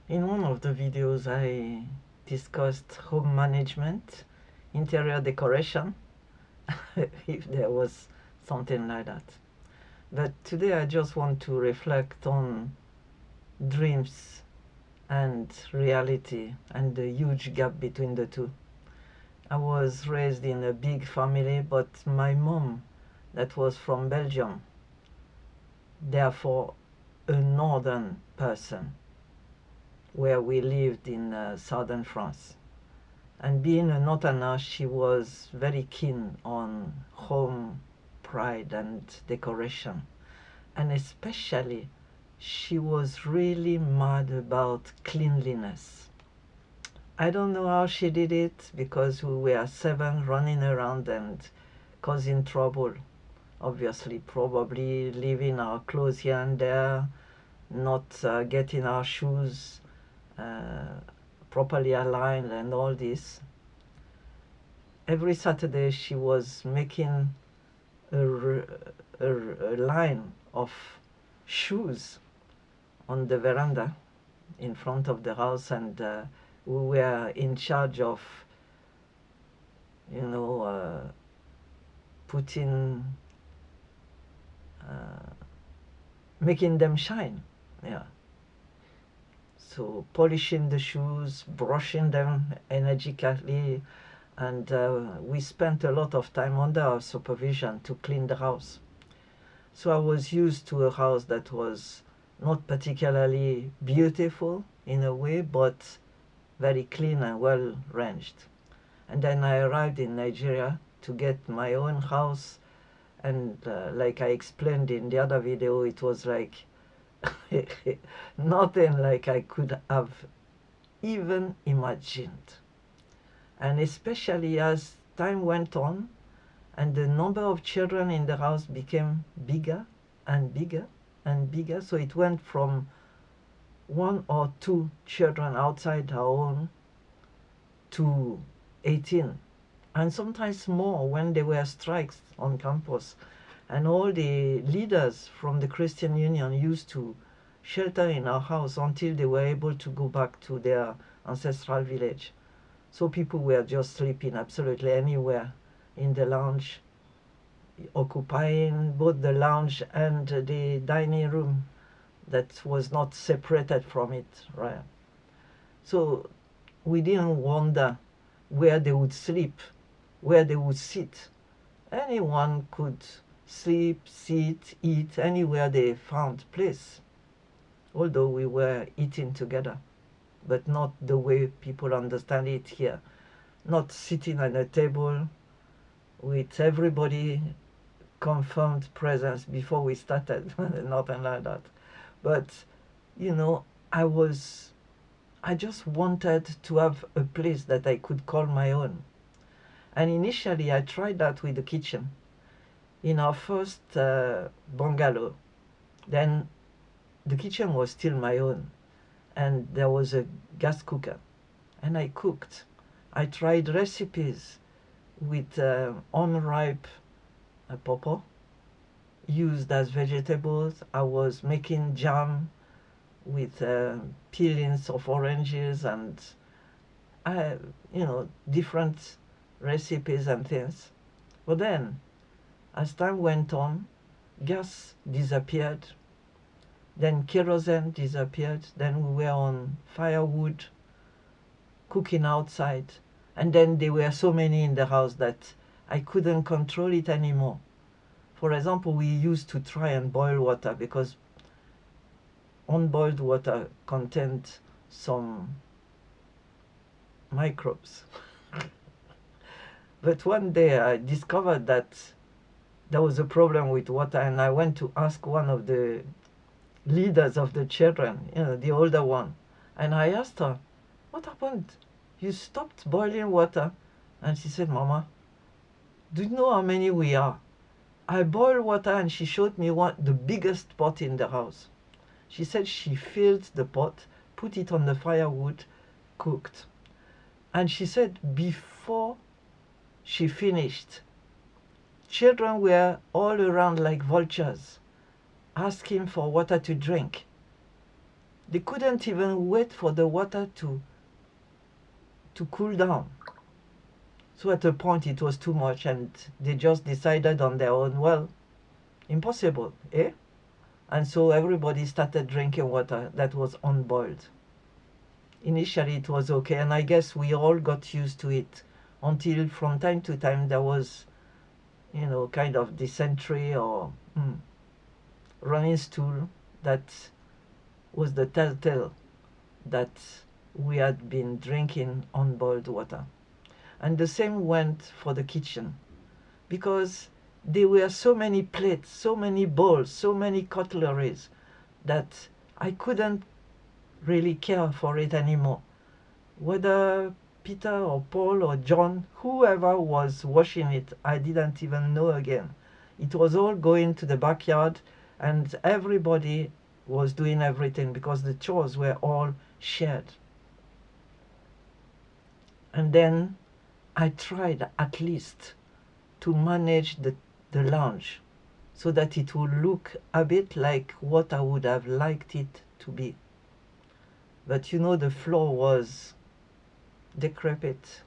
In one of the videos, I discussed home management, interior decoration, if there was something like that. But today I just want to reflect on dreams and reality and the huge gap between the two. I was raised in a big family, but my mom, that was from Belgium, therefore a northern person, where we lived in southern France. And being a northerner, she was very keen on home pride and decoration. And especially, she was really mad about cleanliness. I don't know how she did it because we were 7 running around and causing trouble. Obviously, probably leaving our clothes here and there, not getting our shoes uh, properly aligned and all this. Every Saturday she was making a, a line of shoes on the veranda in front of the house, and we were in charge of, you know, putting, making them shine. Yeah. So polishing the shoes, brushing them energetically, and we spent a lot of time under our supervision to clean the house. So I was used to a house that was not particularly beautiful in a way, but very clean and well ranged. And then I arrived in Nigeria to get my own house, and like I explained in the other video, it was like nothing like I could have even imagined. And especially as time went on and the number of children in the house became bigger and bigger and bigger, so it went from 1 or 2 children outside our own to 18, and sometimes more when there were strikes on campus. And all the leaders from the Christian Union used to shelter in our house until they were able to go back to their ancestral village. So people were just sleeping absolutely anywhere in the lounge, occupying both the lounge and the dining room that was not separated from it, right? So we didn't wonder where they would sleep, where they would sit. Anyone could sleep, sit, eat anywhere they found place, although we were eating together, but not the way people understand it here. Not sitting at a table with everybody confirmed presence before we started, nothing like that. But, you know, I just wanted to have a place that I could call my own. And initially I tried that with the kitchen. In our first bungalow, then the kitchen was still my own, and there was a gas cooker, and I cooked. I tried recipes with unripe pawpaw used as vegetables. I was making jam with peelings of oranges and different recipes and things. But then, as time went on, gas disappeared. Then kerosene disappeared. Then we were on firewood, cooking outside. And then there were so many in the house that I couldn't control it anymore. For example, we used to try and boil water because unboiled water contained some microbes. But one day I discovered that there was a problem with water, and I went to ask one of the leaders of the children, the older one, and I asked her, "What happened? You stopped boiling water?" And she said, "Mama, do you know how many we are? I boil water," and she showed me the biggest pot in the house. She said she filled the pot, put it on the firewood, cooked. And she said before she finished, children were all around like vultures, asking for water to drink. They couldn't even wait for the water to cool down. So at a point it was too much and they just decided on their own, well, impossible, eh? And so everybody started drinking water that was unboiled. Initially it was okay, and I guess we all got used to it until from time to time there was, you know, kind of dysentery or running stool that was the telltale that we had been drinking unboiled water. And the same went for the kitchen, because there were so many plates, so many bowls, so many cutleries that I couldn't really care for it anymore. Whether Peter or Paul or John, whoever was washing it, I didn't even know again. It was all going to the backyard and everybody was doing everything because the chores were all shared. And then I tried at least to manage the lounge so that it would look a bit like what I would have liked it to be. But you know, the floor was decrepit.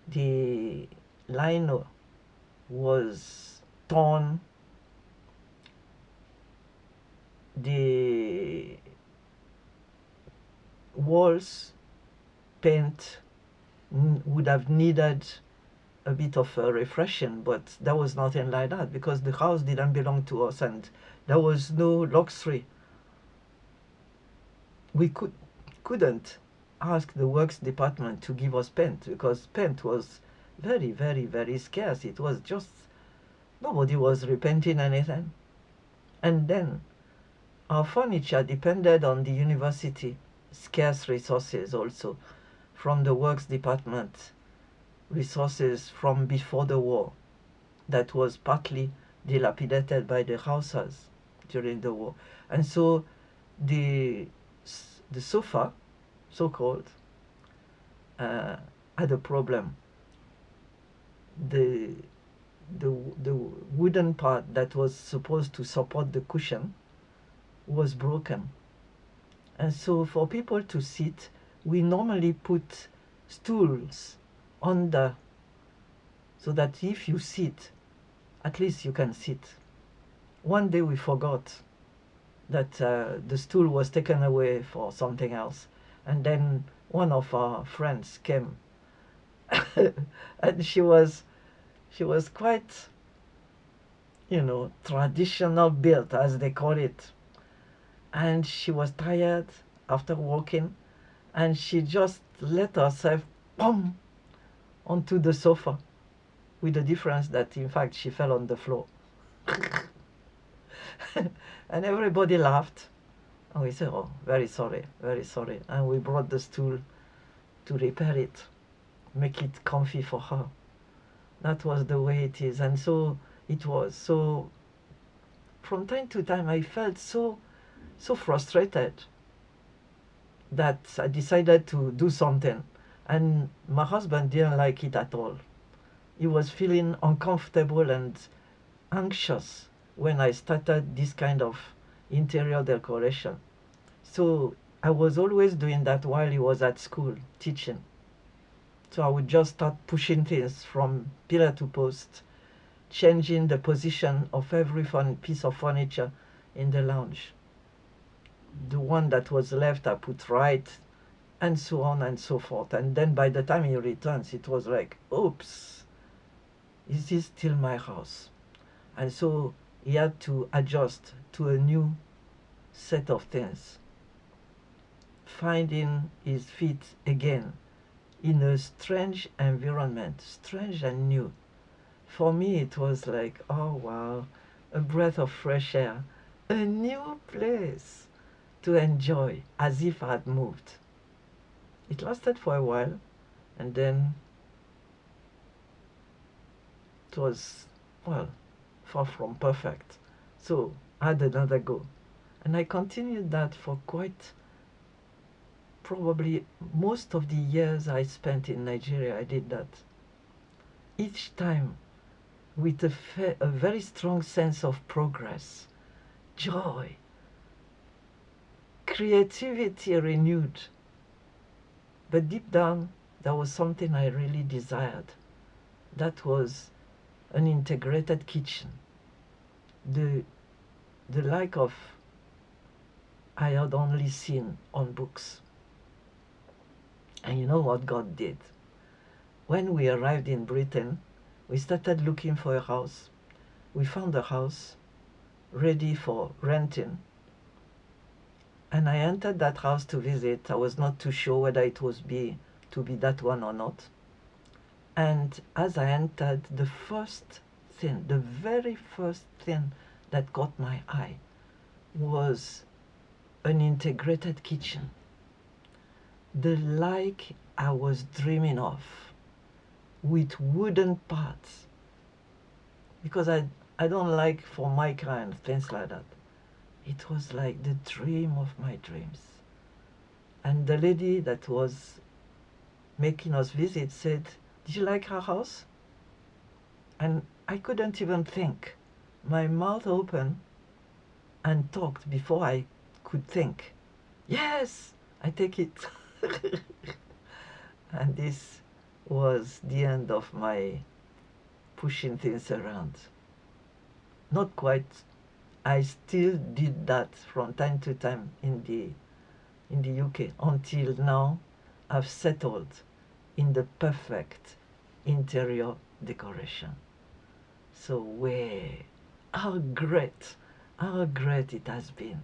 The lino was torn. The walls paint would have needed a bit of refreshing, but there was nothing like that because the house didn't belong to us and there was no luxury. We couldn't ask the works department to give us paint because paint was very, very, very scarce. It was just, nobody was repainting anything. And then our furniture depended on the university scarce resources also from the works department, resources from before the war that was partly dilapidated by the houses during the war. And so the sofa, so-called, had a problem. The wooden part that was supposed to support the cushion was broken. And so for people to sit, we normally put stools under so that if you sit, at least you can sit. One day we forgot that the stool was taken away for something else. And then one of our friends came and she was quite, you know, traditional built, as they call it. And she was tired after walking, and she just let herself boom onto the sofa, with the difference that in fact she fell on the floor. And everybody laughed, and we said, oh, very sorry, very sorry. And we brought the stool to repair it, make it comfy for her. That was the way it is. And so it was. So from time to time I felt so frustrated that I decided to do something. And my husband didn't like it at all. He was feeling uncomfortable and anxious when I started this kind of interior decoration. So I was always doing that while he was at school teaching. So I would just start pushing things from pillar to post, changing the position of every piece of furniture in the lounge. The one that was left I put right, and so on and so forth. And then by the time he returns, it was like, oops, is this still my house? And so he had to adjust to a new set of things, finding his feet again in a strange environment, strange and new. For me, it was like, oh wow, a breath of fresh air, a new place to enjoy as if I had moved. It lasted for a while, and then it was, well, far from perfect. So I had another go. And I continued that for quite probably most of the years I spent in Nigeria. I did that. Each time with a very strong sense of progress, joy, creativity renewed. But deep down, there was something I really desired. That was an integrated kitchen. The like of I had only seen on books. And you know what God did? When we arrived in Britain, we started looking for a house. We found a house ready for renting. And I entered that house to visit. I was not too sure whether it was to be that one or not. And as I entered, the very first thing that caught my eye was an integrated kitchen. The like I was dreaming of, with wooden parts. Because I don't like formica and things like that. It was like the dream of my dreams. And the lady that was making us visit said, "Did you like our house?" And I couldn't even think. My mouth opened and talked before I could think. Yes, I take it. And this was the end of my pushing things around. Not quite. I still did that from time to time in the UK until now I've settled in the perfect interior decoration. So how great it has been.